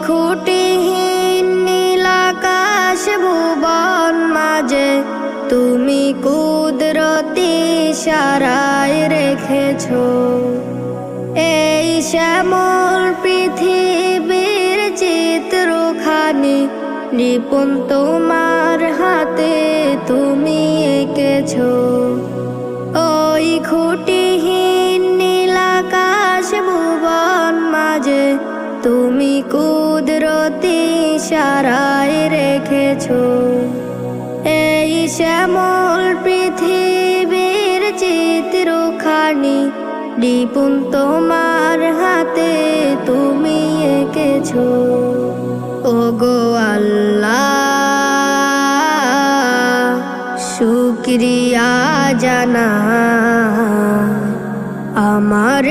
খুঁটিহীন নীলাকাশ ভুবন মাঝে তুমি কুদরতি ইশারায় রেখেছো এই শ্যামল পৃথিবীর চিত্রখানি নিপুণ তোমার হাতে তুমি এঁকেছো। ওই খুঁটিহীন নীলাকাশ ভুবন মাঝে তুমি কুদরতি ইশারায় রেখেছো এই শ্যামল পৃথিবীর চিত্রখানি নিপুণ তোমার হাতে তুমি এঁকেছো। ওগো আল্লাহ শুকরিয়া জানা আমার